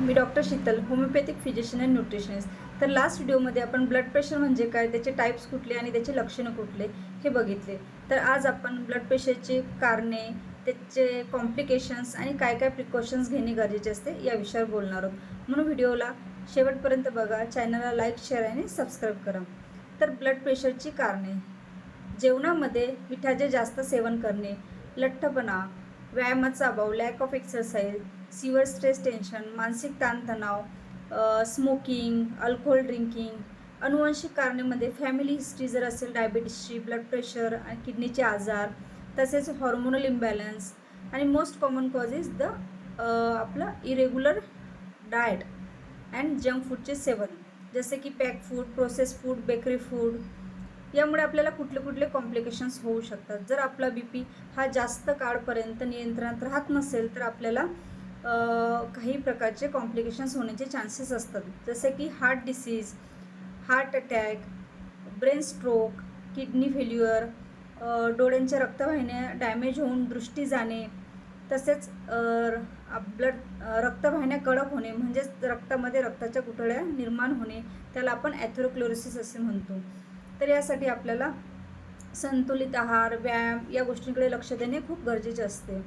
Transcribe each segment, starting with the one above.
Me doctor Sheetal, homeopathic physician and nutritionist. तर last व्हिडिओमध्ये आपण ब्लड प्रेशर म्हणजे काय, त्याचे टाईप्स कुठले आणि त्याचे लक्षणं कुठले हे बघितले. तर आज आपण ब्लड प्रेशरची कारणे, त्याचे कॉम्प्लिकेशन्स आणि काय काय प्रिकॉशन्स घेणे गरजेचे असते या विषयावर बोलणार आहोत. म्हणून व्हिडिओला शेवटपर्यंत बघा, चॅनलला लाईक, शेअर आणि सबस्क्राईब करा. तर ब्लड प्रेशरची कारणे: जेवणामध्ये मिठाचे जास्त सेवन करणे, लठ्ठपणा, व्यायामाचा अभाव, lack of exercise, severe stress tension, मानसिक ताणतणाव, स्मोकिंग, अल्कोहोल ड्रिंकिंग. अनुवांशिक कारणामध्ये फॅमिली हिस्ट्री जर असेल, डायबिटीसची, ब्लड प्रेशर आणि किडनीचे आजार, तसेच हॉर्मोनल इम्बॅलन्स. आणि most common cause is the आपलं इरेग्युलर डाएट अँड जंक फूडचे सेवन, जसे की pack food, process food, bakery food. यामुळे आपल्याला कुठले कुठले कॉम्प्लिकेशन्स होऊ शकतात. जर आपला BP हा जास्त काळपर्यंत नियंत्रणात राहत नसेल तर आपल्याला काही प्रकारचे कॉम्प्लिकेशन्स होण्याचे चान्सेस असतात, जसे की heart disease, heart attack, brain stroke, kidney failure, डोळ्यांच्या रक्तवाहिन्या डॅमेज होऊन दृष्टी जाणे, तसेच रक्तवाहिन्या कडक होणे, म्हणजेच रक्तामध्ये रक्ताच्या गुठळ्या निर्माण होणे, त्याला आपण ॲथेरोस्क्लेरोसिस असे म्हणतो. तर यासाठी आपल्याला संतुलित आहार, व्यायाम या गोष्टींकडे लक्ष देणे खूप गरजेचे असते.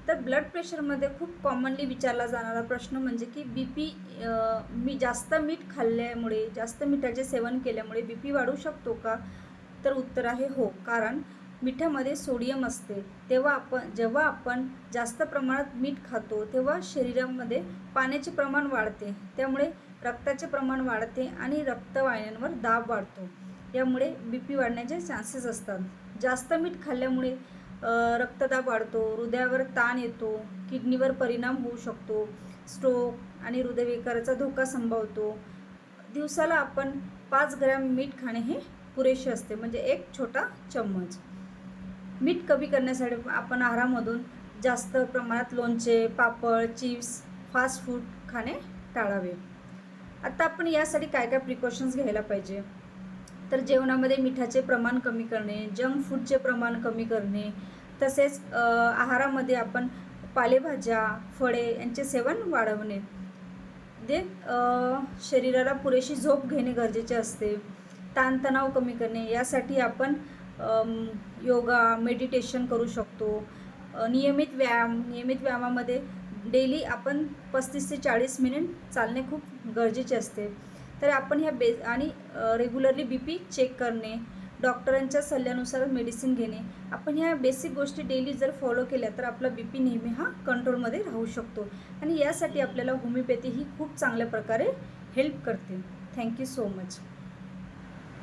तर ब्लड प्रेशरमध्ये खूप कॉमनली विचारला जाणारा प्रश्न म्हणजे की BP जास्त मीठ खाल्ल्यामुळे, जास्त मिठाचे सेवन केल्यामुळे BP वाढू शकतो का? तर उत्तर आहे हो. कारण मिठामध्ये सोडियम असते. जेव्हा आपण जास्त प्रमाणात मीठ खातो तेव्हा शरीरामध्ये पाण्याचे प्रमाण वाढते, त्यामुळे रक्ताचे प्रमाण वाढते आणि रक्तवाहिन्यांवर दाब वाढतो. यामुळे BP वाढण्याचे चान्सेस असतात. जास्त मीठ खाल्ल्यामुळे रक्तदाब वाढतो, हृदयावर ताण येतो, किडनीवर परिणाम होऊ शकतो, स्ट्रोक आणि हृदयविकाराचा धोका संभवतो. दिवसाला आपण 5 ग्रॅम मीठ खाणे हे पुरेसे असते, म्हणजे एक छोटा चम्मच. मीठ कमी करण्यासाठी आपण आहारामधून जास्त प्रमाणात लोणचे, पापड, चिप्स, फास्ट फूड खाणे टाळावे. आता आपण यासाठी काय काय प्रिकॉशन्स घ्यायला पाहिजे, तर जेवणामध्ये मिठाचे प्रमाण कमी करणे, जंक फूडचे प्रमाण कमी करणे, तसेच आहारामध्ये आपण पालेभाज्या, फळे यांचे सेवन वाढवणे. शरीराला पुरेशी झोप घेणे गरजेचे असते. ताणतणाव कमी करणे, यासाठी आपण योगा, मेडिटेशन करू शकतो. नियमित व्यायामामध्ये डेली आपण 35 ते 40 मिनिट चालणे खूप गरजेचे असते. तर आपण ह्या रेग्युलरली BP चेक करणे, डॉक्टरांच्या सल्ल्यानुसार मेडिसिन घेणे, आपण ह्या बेसिक गोष्टी डेली जर फॉलो केल्या तर आपला BP नेहमी हा कंट्रोलमध्ये राहू शकतो. आणि यासाठी आपल्याला होमिओपॅथी ही खूप चांगल्या प्रकारे हेल्प करते. Thank you so much.